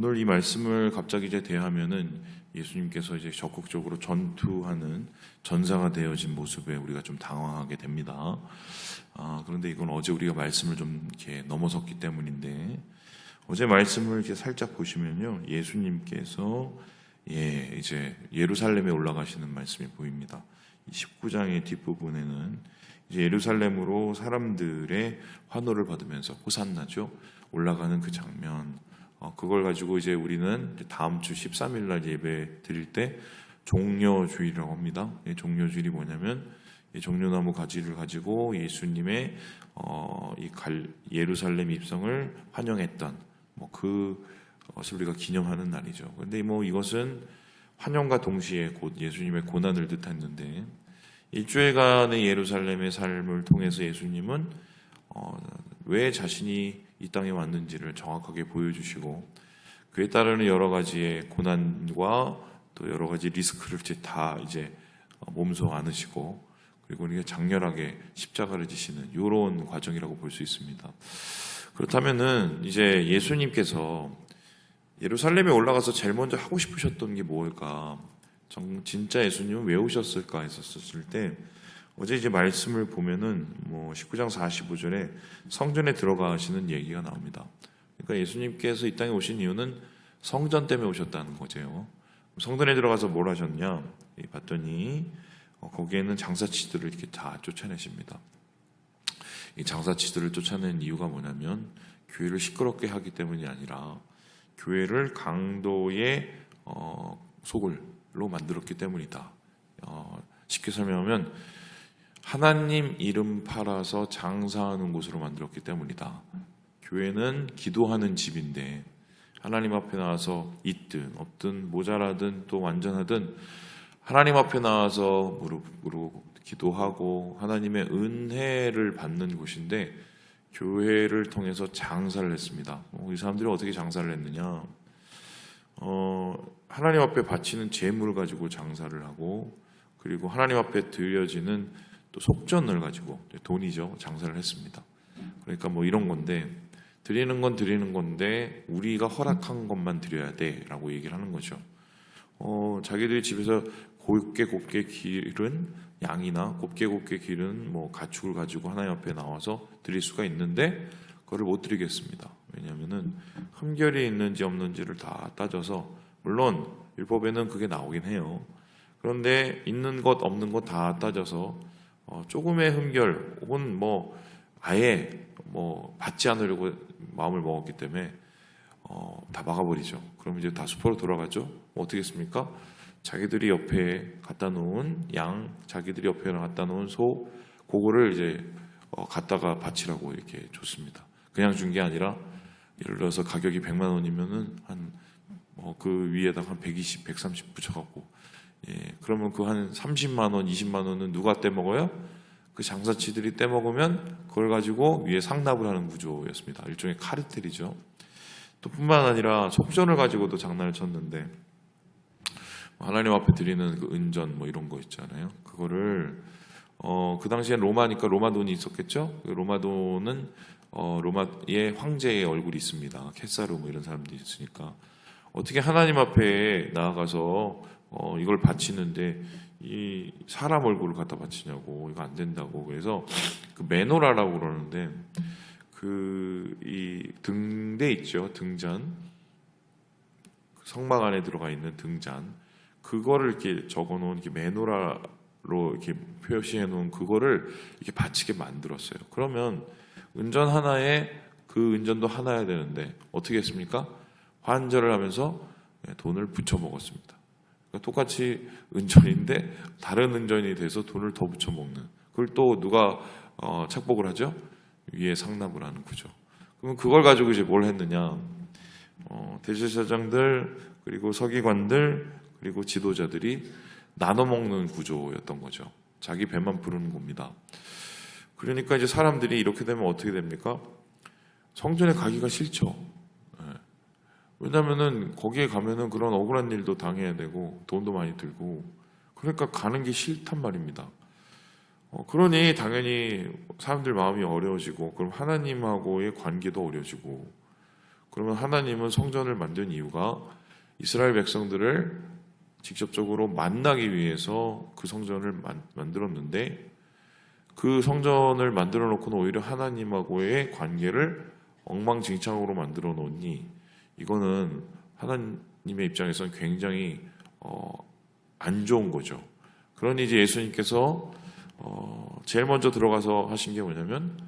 오늘 이 말씀을 갑자기 이제 대하면은 예수님께서 이제 적극적으로 전투하는 전사가 되어진 모습에 우리가 좀 당황하게 됩니다. 그런데 이건 어제 우리가 말씀을 좀 이렇게 넘어섰기 때문인데, 어제 말씀을 이렇게 살짝 보시면요, 예수님께서 이제 예루살렘에 올라가시는 말씀이 보입니다. 19장의 뒷부분에는 이제 예루살렘으로 사람들의 환호를 받으면서 호산나죠, 올라가는 그 장면, 그걸 가지고 이제 우리는 다음 주 13일 날 예배 드릴 때 종려주일이라고 합니다. 종려주일이 뭐냐면 종려나무 가지를 가지고 예수님의 예루살렘 입성을 환영했던 그것을 우리가 기념하는 날이죠. 그런데 이것은 환영과 동시에 곧 예수님의 고난을 뜻했는데, 일주일간의 예루살렘의 삶을 통해서 예수님은 왜 자신이 이 땅에 왔는지를 정확하게 보여주시고, 그에 따르는 여러 가지의 고난과 또 여러 가지 리스크를 다 몸소 안으시고, 그리고 이게 장렬하게 십자가를 지시는 이런 과정이라고 볼 수 있습니다. 그렇다면은 이제 예수님께서 예루살렘에 올라가서 제일 먼저 하고 싶으셨던 게 뭘까? 진짜 예수님은 왜 오셨을까 했었을 때, 어제 이제 말씀을 보면은 19장 45절에 성전에 들어가시는 얘기가 나옵니다. 그러니까 예수님께서 이 땅에 오신 이유는 성전 때문에 오셨다는 거죠. 성전에 들어가서 뭘 하셨냐? 봤더니 거기에는 장사치들을 이렇게 다 쫓아내십니다. 이 장사치들을 쫓아낸 이유가 뭐냐면 교회를 시끄럽게 하기 때문이 아니라 교회를 강도의 소굴로 만들었기 때문이다. 쉽게 설명하면 하나님 이름 팔아서 장사하는 곳으로 만들었기 때문이다. 교회는 기도하는 집인데 하나님 앞에 나와서 있든 없든 모자라든 또 완전하든 하나님 앞에 나와서 무릎 기도하고 하나님의 은혜를 받는 곳인데, 교회를 통해서 장사를 했습니다. 이 사람들이 어떻게 장사를 했느냐? 하나님 앞에 바치는 재물을 가지고 장사를 하고, 그리고 하나님 앞에 드려지는 또 속전을 가지고, 돈이죠, 장사를 했습니다. 그러니까 이런 건데, 드리는 건 드리는 건데 우리가 허락한 것만 드려야 돼라고 얘기를 하는 거죠. 자기들이 집에서 곱게 기른 양이나 곱게 기른 가축을 가지고 하나님 앞에 나와서 드릴 수가 있는데 그거를 못 드리겠습니다. 왜냐하면은 흠결이 있는지 없는지를 다 따져서, 물론 율법에는 그게 나오긴 해요. 그런데 있는 것 없는 것 다 따져서 조금의 흠결 혹은 아예 받지 않으려고 마음을 먹었기 때문에 다 막아버리죠. 그럼 이제 다 수포로 돌아가죠. 어떻게 했습니까? 자기들이 옆에 갖다 놓은 양, 자기들이 옆에 갖다 놓은 소, 그거를 이제 갖다가 바치라고 이렇게 줬습니다. 그냥 준 게 아니라, 예를 들어서 가격이 100만 원이면은 그 위에다가 한 120, 130 붙여갖고, 그러면 그 한 30만 원, 20만 원은 누가 떼먹어요? 그 장사치들이 떼먹으면 그걸 가지고 위에 상납을 하는 구조였습니다. 일종의 카르텔이죠. 또 뿐만 아니라 속전을 가지고도 장난을 쳤는데, 하나님 앞에 드리는 그 은전 이런 거 있잖아요. 그거를 그 당시엔 로마니까 로마 돈이 있었겠죠. 로마 돈은 로마의 황제의 얼굴이 있습니다. 케사르 이런 사람들이 있으니까 어떻게 하나님 앞에 나아가서 이걸 바치는데 이 사람 얼굴을 갖다 바치냐고, 이거 안 된다고. 그래서 그 메노라라고 그러는데, 이 등대 있죠, 등잔, 성막 안에 들어가 있는 등잔, 그거를 이렇게 적어놓은 메노라로 이렇게 표시해 놓은 그거를 이렇게 바치게 만들었어요. 그러면 은전 하나에 그 은전도 하나야 되는데 어떻게 했습니까? 환전을 하면서 돈을 붙여 먹었습니다. 그러니까 똑같이 은전인데 다른 은전이 돼서 돈을 더 붙여 먹는. 그걸 또 누가 착복을 하죠? 위에 상납을 하는 구조. 그럼 그걸 가지고 이제 뭘 했느냐? 대제사장들, 그리고 서기관들, 그리고 지도자들이 나눠 먹는 구조였던 거죠. 자기 배만 부르는 겁니다. 그러니까 이제 사람들이 이렇게 되면 어떻게 됩니까? 성전에 가기가 싫죠. 왜냐면은 거기에 가면은 그런 억울한 일도 당해야 되고 돈도 많이 들고, 그러니까 가는 게 싫단 말입니다. 그러니 당연히 사람들 마음이 어려워지고, 그럼 하나님하고의 관계도 어려워지고, 그러면 하나님은 성전을 만든 이유가 이스라엘 백성들을 직접적으로 만나기 위해서 그 성전을 만들었는데, 그 성전을 만들어 놓고는 오히려 하나님하고의 관계를 엉망진창으로 만들어 놓으니 이거는 하나님의 입장에서는 굉장히 안 좋은 거죠. 그러니 이제 예수님께서 제일 먼저 들어가서 하신 게 뭐냐면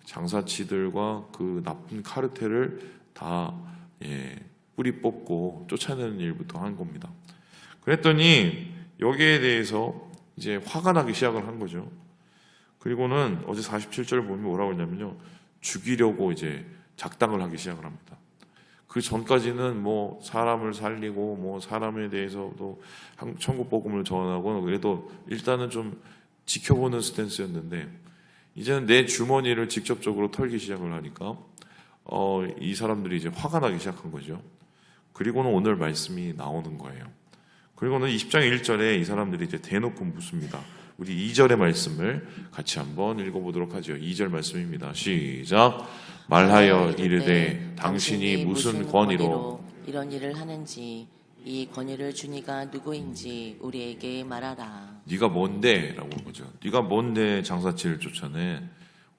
장사치들과 그 나쁜 카르텔을 다 뿌리 뽑고 쫓아내는 일부터 한 겁니다. 그랬더니 여기에 대해서 이제 화가 나기 시작을 한 거죠. 그리고는 어제 47절을 보면 뭐라고 했냐면요, 죽이려고 이제 작당을 하기 시작을 합니다. 그 전까지는 뭐 사람을 살리고 뭐 사람에 대해서도 천국 복음을 전하고 그래도 일단은 좀 지켜보는 스탠스였는데, 이제는 내 주머니를 직접적으로 털기 시작을 하니까 이 사람들이 이제 화가 나기 시작한 거죠. 그리고는 오늘 말씀이 나오는 거예요. 그리고는 20장 1절에 이 사람들이 이제 대놓고 묻습니다. 우리 2절의 말씀을 같이 한번 읽어보도록 하죠. 2절 말씀입니다. 시작. 말하여 이르되 당신이 무슨 권위로 이런 일을 하는지, 이 권위를 주니가 누구인지 우리에게 말하라. 네가 뭔데? 라고 한 거죠. 네가 뭔데 장사치를 쫓아내?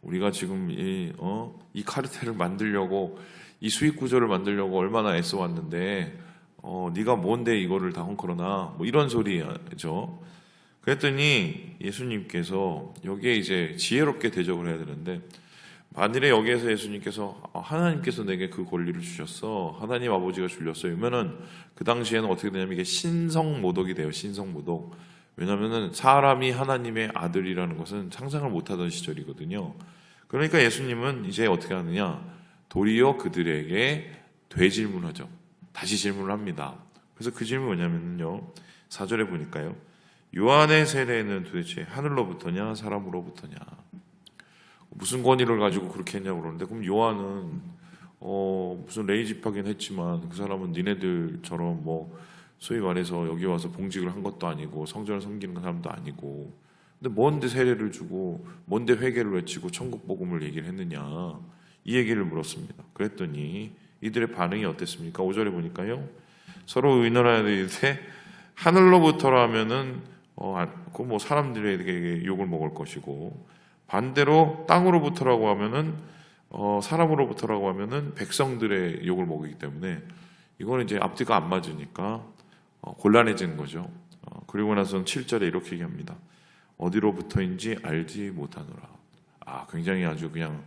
우리가 지금 이 카르텔을 만들려고, 이 수익 구조를 만들려고 얼마나 애써 왔는데 네가 뭔데 이거를 다 헝클어나, 뭐 이런 소리죠. 그랬더니 예수님께서 여기에 이제 지혜롭게 대접을 해야 되는데, 만일에 여기에서 예수님께서 하나님께서 내게 그 권리를 주셨어, 하나님 아버지가 주셨어요, 그러면은 그 당시에는 어떻게 되냐면 이게 신성모독이 돼요. 신성모독. 왜냐면은 사람이 하나님의 아들이라는 것은 상상을 못하던 시절이거든요. 그러니까 예수님은 이제 어떻게 하느냐, 도리어 그들에게 되질문하죠. 다시 질문을 합니다. 그래서 그 질문이 뭐냐면요, 4절에 보니까요, 요한의 세례는 도대체 하늘로부터냐 사람으로부터냐, 무슨 권위를 가지고 그렇게 했냐고 그러는데, 그럼 요한은 무슨 레이집하긴 했지만 그 사람은 니네들처럼 뭐 소위 말해서 여기 와서 봉직을 한 것도 아니고 성전을 섬기는 사람도 아니고, 근데 뭔데 세례를 주고 뭔데 회개를 외치고 천국 복음을 얘기를 했느냐, 이 얘기를 물었습니다. 그랬더니 이들의 반응이 어땠습니까? 5절에 보니까요, 서로 의논하여 이르되 하늘로부터라면은 그 뭐 사람들에게 욕을 먹을 것이고, 반대로 땅으로부터라고 하면은 사람으로부터라고 하면은 백성들의 욕을 먹이기 때문에 이거는 이제 앞뒤가 안 맞으니까 곤란해지는 거죠. 그리고 나서는 7절에 이렇게 얘기합니다. 어디로부터인지 알지 못하노라. 굉장히 아주 그냥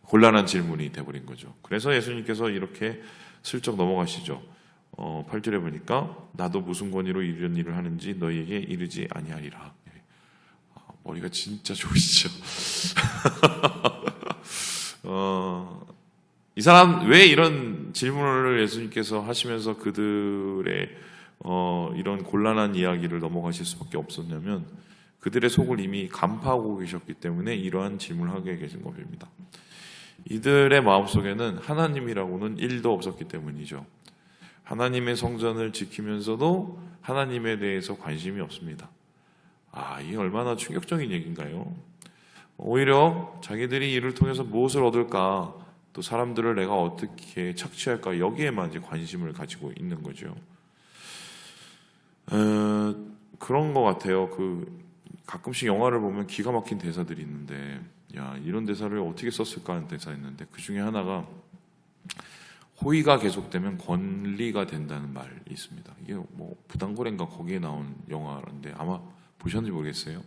곤란한 질문이 돼버린 거죠. 그래서 예수님께서 이렇게 슬쩍 넘어가시죠. 8절에 보니까 나도 무슨 권위로 이런 일을 하는지 너희에게 이르지 아니하리라. 머리가 진짜 좋으시죠. 이 사람 왜 이런 질문을 예수님께서 하시면서 그들의 이런 곤란한 이야기를 넘어가실 수밖에 없었냐면, 그들의 속을 이미 간파하고 계셨기 때문에 이러한 질문을 하게 계신 겁니다. 이들의 마음속에는 하나님이라고는 1도 없었기 때문이죠. 하나님의 성전을 지키면서도 하나님에 대해서 관심이 없습니다. 이게 얼마나 충격적인 얘기인가요? 오히려 자기들이 이를 통해서 무엇을 얻을까, 또 사람들을 내가 어떻게 착취할까, 여기에만 이제 관심을 가지고 있는 거죠. 그런 것 같아요. 가끔씩 영화를 보면 기가 막힌 대사들이 있는데, 야, 이런 대사를 어떻게 썼을까 하는 대사 있는데, 그 중에 하나가 호의가 계속되면 권리가 된다는 말이 있습니다. 이게 뭐 부당거래인가 거기에 나온 영화인데 아마 보셨는지 모르겠어요.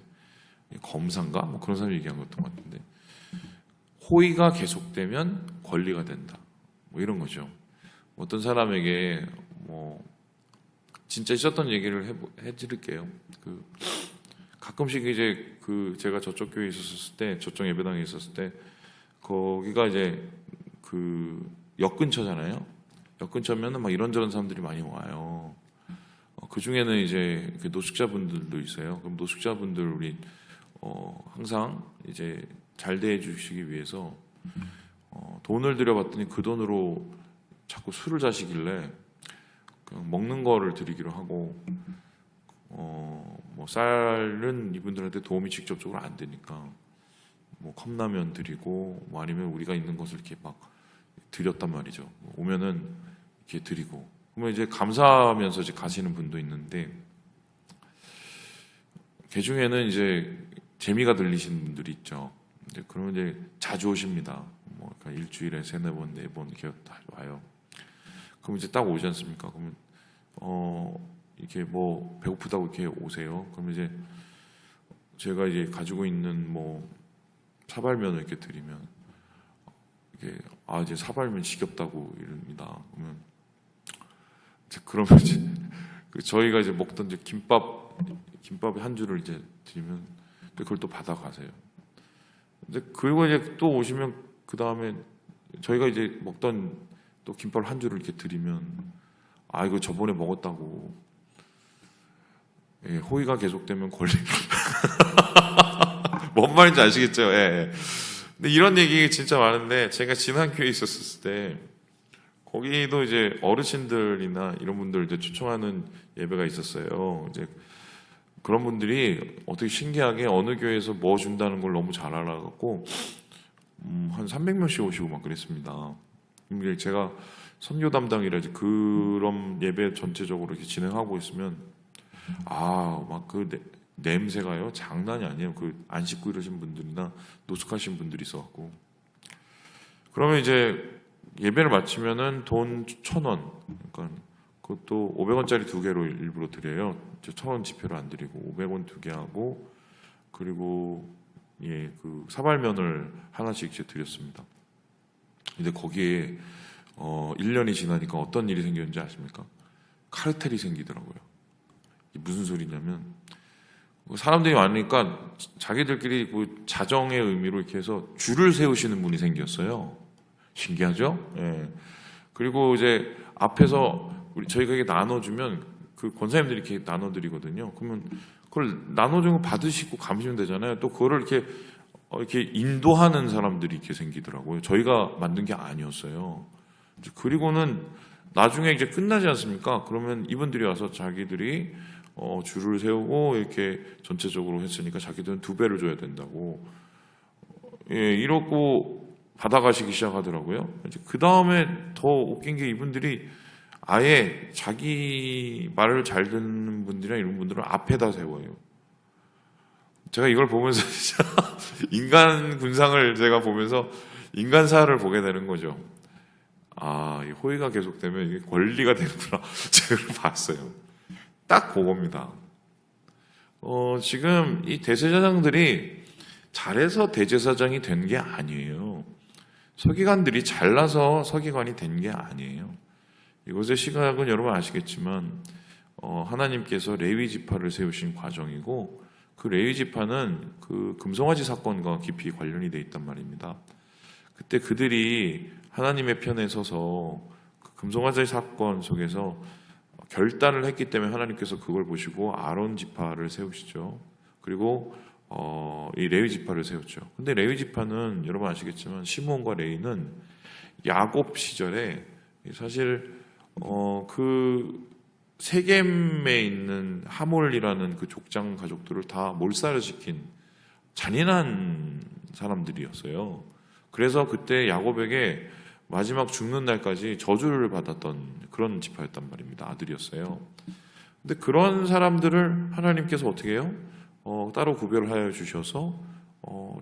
검사인가 뭐 그런 사람이 얘기한 것도 같은데, 호의가 계속되면 권리가 된다, 뭐 이런 거죠. 어떤 사람에게 뭐 진짜 있었던 얘기를 해드릴게요. 가끔씩 이제 제가 저쪽 교회에 있었을 때, 저쪽 예배당에 있었을 때, 거기가 이제 역 근처잖아요. 역 근처면은 막 이런저런 사람들이 많이 와요. 그 중에는 이제 노숙자분들도 있어요. 그럼 노숙자분들 우리 항상 이제 잘 대해 주시기 위해서 돈을 들여봤더니 그 돈으로 자꾸 술을 자시길래 그냥 먹는 거를 드리기로 하고, 뭐 쌀은 이분들한테 도움이 직접적으로 안 되니까 뭐 컵라면 드리고, 뭐 아니면 우리가 있는 것을 이렇게 막 드렸단 말이죠. 오면은 이렇게 드리고 그러면 이제 감사하면서 이제 가시는 분도 있는데 그 중에는 이제 재미가 들리시는 분들이 있죠. 이제 그러면 이제 자주 오십니다. 뭐 그러니까 일주일에 3-4번, 4번 이렇게 와요. 그럼 이제 딱 오지 않습니까? 그러면 이렇게 뭐 배고프다고 이렇게 오세요. 그러면 이제 제가 이제 가지고 있는 뭐 사발면을 이렇게 드리면 이게 이제 사발면 지겹다고 이럽니다. 그러면 이제 저희가 이제 먹던 이제 김밥의 한 줄을 이제 드리면 그걸 또 받아가세요. 근데 그리고 이제 또 오시면 그 다음에 저희가 이제 먹던 또 김밥을 한 줄을 이렇게 드리면 이거 저번에 먹었다고. 예, 호의가 계속되면 권리. 뭔 말인지 아시겠죠? 예. 근데 이런 얘기 진짜 많은데 제가 지난 교회에 있었을 때 거기도 이제 어르신들이나 이런 분들 이제 초청하는 예배가 있었어요. 이제 그런 분들이 어떻게 신기하게 어느 교회에서 뭐 준다는 걸 너무 잘 알아갖고 한 300명씩 오시고 막 그랬습니다. 제가 선교 담당이라지 그런 예배 전체적으로 이렇게 진행하고 있으면 막 그 냄새가요 장난이 아니에요. 그 안 씻고 이러신 분들이나 노숙하신 분들이 있어갖고 그러면 이제 예배를 마치면은 돈 1,000원, 그러니까 그것도 500원짜리 2개로 일부러 드려요. 1,000원 지폐로 안 드리고 500원 2개 하고 그리고 그 사발면을 하나씩 이제 드렸습니다. 근데 거기에 1년이 지나니까 어떤 일이 생겼는지 아십니까? 카르텔이 생기더라고요. 이게 무슨 소리냐면 사람들이 많으니까 자기들끼리 그 자정의 의미로 이렇게 해서 줄을 세우시는 분이 생겼어요. 신기하죠? 예. 그리고 이제 앞에서 저희가 이렇게 나눠주면 그 권사님들이 이렇게 나눠드리거든요. 그러면 그걸 나눠주는 거 받으시고 가시면 되잖아요. 또 그거를 이렇게 인도하는 사람들이 이렇게 생기더라고요. 저희가 만든 게 아니었어요. 그리고는 나중에 이제 끝나지 않습니까? 그러면 이분들이 와서 자기들이 줄을 세우고 이렇게 전체적으로 했으니까 자기들은 2배를 줘야 된다고. 이러고 받아가시기 시작하더라고요. 그 다음에 더 웃긴 게 이분들이 아예 자기 말을 잘 듣는 분들이나 이런 분들을 앞에다 세워요. 제가 이걸 보면서 진짜 인간 군상을 제가 보면서 인간사를 보게 되는 거죠. 이 호의가 계속되면 이게 권리가 되는구나. 제가 봤어요. 딱 그겁니다. 지금 이 대제사장들이 잘해서 대제사장이 된 게 아니에요. 서기관들이 잘나서 서기관이 된 게 아니에요. 이것의 시각은 여러분 아시겠지만 하나님께서 레위 지파를 세우신 과정이고 그 레위 지파는 그 금송아지 사건과 깊이 관련이 돼 있단 말입니다. 그때 그들이 하나님의 편에 서서 그 금송아지 사건 속에서 결단을 했기 때문에 하나님께서 그걸 보시고 아론 지파를 세우시죠. 그리고 이 레위 지파를 세웠죠. 근데 레위 지파는 여러분 아시겠지만 시므온과 레위는 야곱 시절에 사실 그 세겜에 있는 하몰이라는 그 족장 가족들을 다 몰살을 시킨 잔인한 사람들이었어요. 그래서 그때 야곱에게 마지막 죽는 날까지 저주를 받았던 그런 지파였단 말입니다. 아들이었어요. 근데 그런 사람들을 하나님께서 어떻게 해요? 따로 구별을 하여 주셔서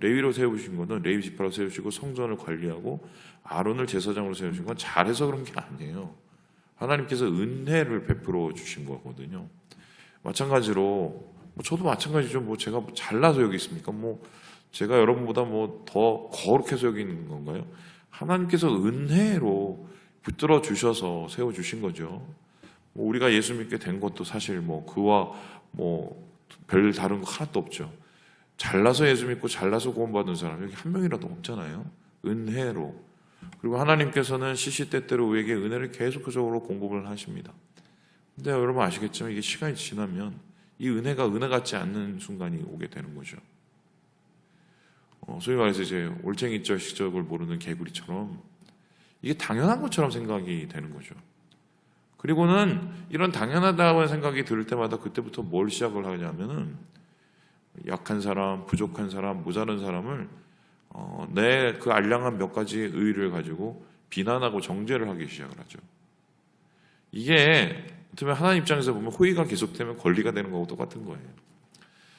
레위로 세우신 거는 레위 지파로 세우시고 성전을 관리하고 아론을 제사장으로 세우신 건 잘해서 그런 게 아니에요. 하나님께서 은혜를 베풀어 주신 거거든요. 마찬가지로 저도 마찬가지죠. 제가 잘나서 여기 있습니까? 제가 여러분보다 더 거룩해서 여기 있는 건가요? 하나님께서 은혜로 붙들어 주셔서 세워 주신 거죠. 우리가 예수 믿게 된 것도 사실 그와 별 다른 거 하나도 없죠. 잘나서 예수 믿고 잘나서 구원받은 사람 여기 한 명이라도 없잖아요. 은혜로. 그리고 하나님께서는 시시때때로 우리에게 은혜를 계속적으로 공급을 하십니다. 근데 여러분 아시겠지만 이게 시간이 지나면 이 은혜가 은혜 같지 않는 순간이 오게 되는 거죠. 소위 말해서 이제 올챙이적 시적을 모르는 개구리처럼 이게 당연한 것처럼 생각이 되는 거죠. 그리고는 이런 당연하다고 생각이 들 때마다 그때부터 뭘 시작을 하냐면은 약한 사람, 부족한 사람, 모자란 사람을 내 그 알량한 몇 가지 의의를 가지고 비난하고 정죄를 하기 시작을 하죠. 이게 어쩌면 하나님 입장에서 보면 호의가 계속되면 권리가 되는 거하고 똑같은 거예요.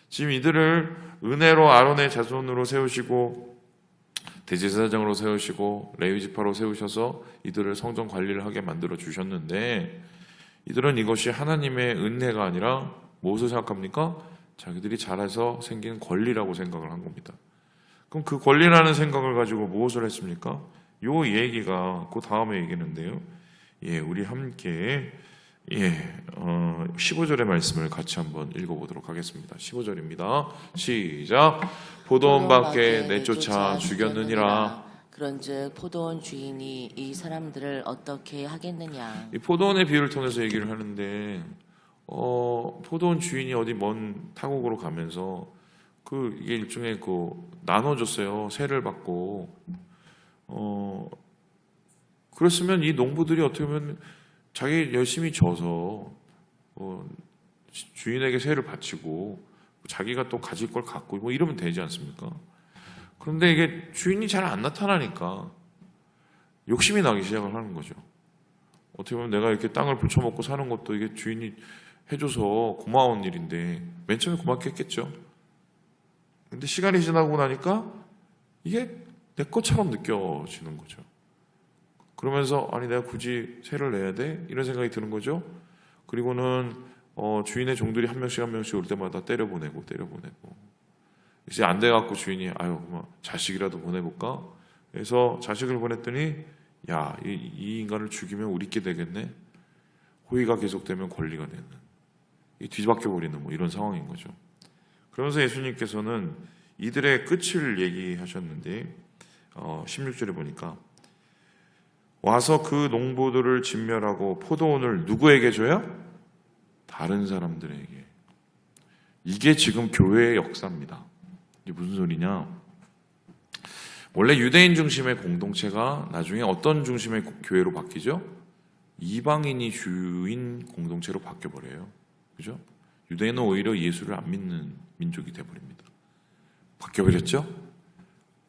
지금 이들을 은혜로 아론의 자손으로 세우시고 대제사장으로 세우시고 레위 지파로 세우셔서 이들을 성전 관리를 하게 만들어 주셨는데 이들은 이것이 하나님의 은혜가 아니라 무엇을 생각합니까? 자기들이 잘해서 생긴 권리라고 생각을 한 겁니다. 그럼 그 권리라는 생각을 가지고 무엇을 했습니까? 요 얘기가 그 다음에 얘기는데요. 우리 함께 15절의 말씀을 같이 한번 읽어보도록 하겠습니다. 15절입니다. 시작. 포도원 밖에 내쫓아 죽였느니라. 그런즉 포도원 주인이 이 사람들을 어떻게 하겠느냐. 이 포도원의 비유를 통해서 얘기를 하는데 포도원 주인이 어디 먼 타국으로 가면서 이게 일종의 나눠줬어요. 세를 받고 그랬으면 이 농부들이 어떻게 보면 자기 열심히 져서 주인에게 세를 바치고 자기가 또 가질 걸 갖고 뭐 이러면 되지 않습니까? 그런데 이게 주인이 잘 안 나타나니까 욕심이 나기 시작을 하는 거죠. 어떻게 보면 내가 이렇게 땅을 붙여먹고 사는 것도 이게 주인이 해줘서 고마운 일인데 맨 처음에 고맙겠죠. 근데 시간이 지나고 나니까 이게 내 것처럼 느껴지는 거죠. 그러면서 아니 내가 굳이 세를 내야 돼? 이런 생각이 드는 거죠. 그리고는 주인의 종들이 한 명씩 올 때마다 때려보내고 이제 안 돼갖고 주인이 자식이라도 보내볼까? 그래서 자식을 보냈더니 이 인간을 죽이면 우리께 되겠네. 호의가 계속되면 권리가 되는 이 뒤바뀌어 버리는 이런 상황인 거죠. 그러면서 예수님께서는 이들의 끝을 얘기하셨는데 16절에 보니까 와서 그 농부들을 진멸하고 포도원을 누구에게 줘요? 다른 사람들에게. 이게 지금 교회의 역사입니다. 이게 무슨 소리냐? 원래 유대인 중심의 공동체가 나중에 어떤 중심의 교회로 바뀌죠? 이방인이 주인 공동체로 바뀌어버려요. 그죠? 유대인은 오히려 예수를 안 믿는 민족이 돼버립니다. 바뀌어버렸죠?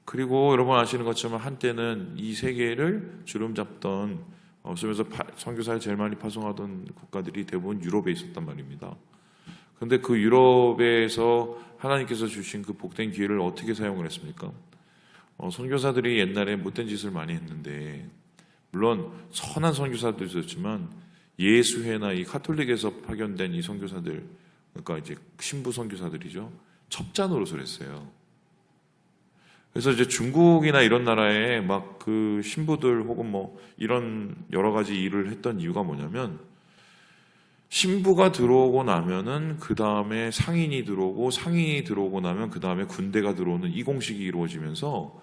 그리고 여러분 아시는 것처럼 한때는 이 세계를 주름잡던 그러면서 선교사를 제일 많이 파송하던 국가들이 대부분 유럽에 있었단 말입니다. 그런데 그 유럽에서 하나님께서 주신 그 복된 기회를 어떻게 사용을 했습니까? 선교사들이 옛날에 못된 짓을 많이 했는데 물론 선한 선교사도 있었지만 예수회나 이 카톨릭에서 파견된 이 선교사들 그러니까 이제 신부 선교사들이죠. 첩자 노릇을 했어요. 그래서 이제 중국이나 이런 나라에 막 그 신부들 혹은 이런 여러 가지 일을 했던 이유가 뭐냐면 신부가 들어오고 나면은 그 다음에 상인이 들어오고 나면 그 다음에 군대가 들어오는 이 공식이 이루어지면서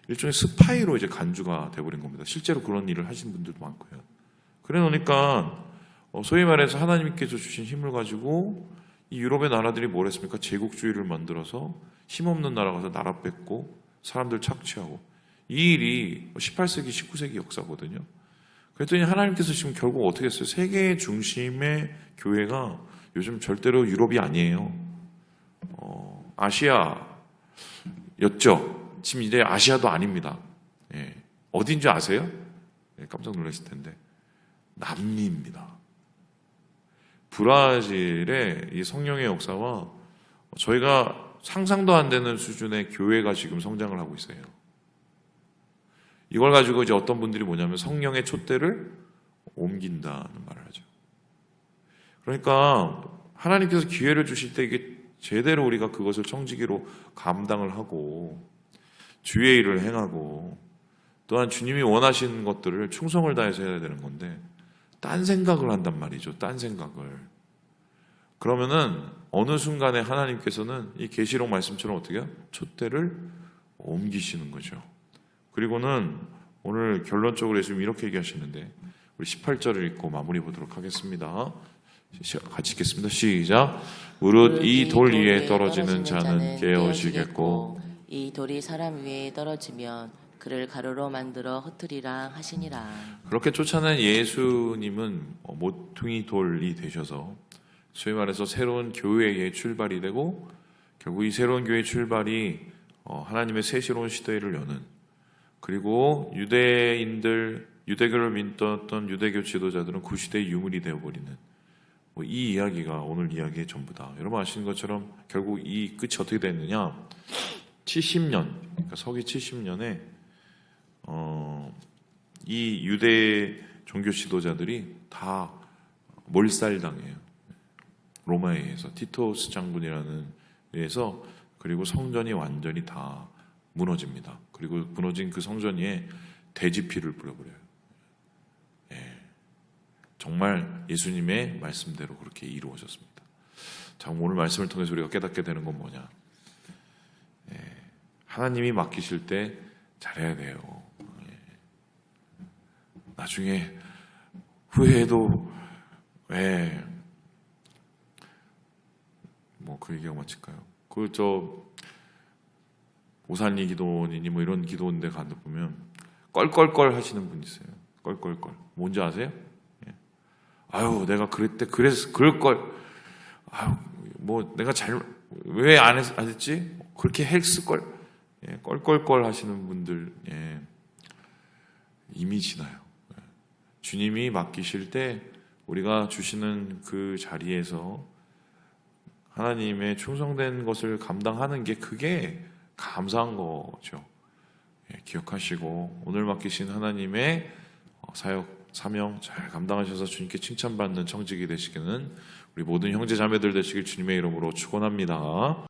일종의 스파이로 이제 간주가 돼버린 겁니다. 실제로 그런 일을 하신 분들도 많고요. 그래 놓으니까 소위 말해서 하나님께서 주신 힘을 가지고 이 유럽의 나라들이 뭘 했습니까? 제국주의를 만들어서 힘없는 나라 가서 나라 뺏고 사람들 착취하고 이 일이 18세기, 19세기 역사거든요. 그랬더니 하나님께서 지금 결국 어떻게 했어요? 세계 중심의 교회가 요즘 절대로 유럽이 아니에요. 아시아였죠. 지금 이제 아시아도 아닙니다. 어딘지 아세요? 깜짝 놀라실 텐데 남미입니다. 브라질의 이 성령의 역사와 저희가 상상도 안 되는 수준의 교회가 지금 성장을 하고 있어요. 이걸 가지고 이제 어떤 분들이 뭐냐면 성령의 촛대를 옮긴다는 말을 하죠. 그러니까 하나님께서 기회를 주실 때 이게 제대로 우리가 그것을 청지기로 감당을 하고 주의 일을 행하고 또한 주님이 원하시는 것들을 충성을 다해서 해야 되는 건데 딴 생각을 한단 말이죠. 딴 생각을. 그러면은 어느 순간에 하나님께서는 이 계시록 말씀처럼 어떻게 해요? 촛대를 옮기시는 거죠. 그리고는 오늘 결론적으로 예수님 이렇게 얘기하시는데 우리 18절을 읽고 마무리 보도록 하겠습니다. 같이 읽겠습니다. 시작. 무릇 이 돌 위에 떨어지는 자는 깨어지겠고 이 돌이 사람 위에 떨어지면 그를 가루로 만들어 흩으리라 하시니라. 그렇게 쫓아낸 예수님은 모퉁이 돌이 되셔서 소위 말해서 새로운 교회의 출발이 되고 결국 이 새로운 교회의 출발이 하나님의 새로운 시대를 여는 그리고 유대인들 유대교를 믿었던 유대교 지도자들은 그 시대의 유물이 되어버리는 뭐 이 이야기가 오늘 이야기의 전부다. 여러분 아시는 것처럼 결국 이 끝이 어떻게 됐느냐? 70년, 그러니까 서기 70년에 이 유대 종교 지도자들이 다 몰살당해요. 로마에 의해서 티토스 장군이라는 데에서. 그리고 성전이 완전히 다 무너집니다. 그리고 무너진 그 성전 위에 돼지피를 뿌려버려요. 예. 정말 예수님의 말씀대로 그렇게 이루어졌습니다. 자, 오늘 말씀을 통해서 우리가 깨닫게 되는 건 뭐냐? 예. 하나님이 맡기실 때 잘해야 돼요. 예. 나중에 후회해도 왜 뭐 그 얘기가 맞을까요? 오산리 기도원이니 뭐 이런 기도원데 가다 보면 껄껄껄 하시는 분 있어요. 껄껄껄. 뭔지 아세요? 예. 아유, 내가 그래서 그럴 걸. 아유, 뭐 내가 왜 안 했지? 그렇게 했을 걸. 예, 껄껄껄 하시는 분들, 예, 이미 지나요. 예. 주님이 맡기실 때 우리가 주시는 그 자리에서 하나님의 충성된 것을 감당하는 게 그게 감사한 거죠. 예, 기억하시고 오늘 맡기신 하나님의 사역, 사명 잘 감당하셔서 주님께 칭찬받는 청직이 되시기는 우리 모든 형제 자매들 되시길 주님의 이름으로 축원합니다.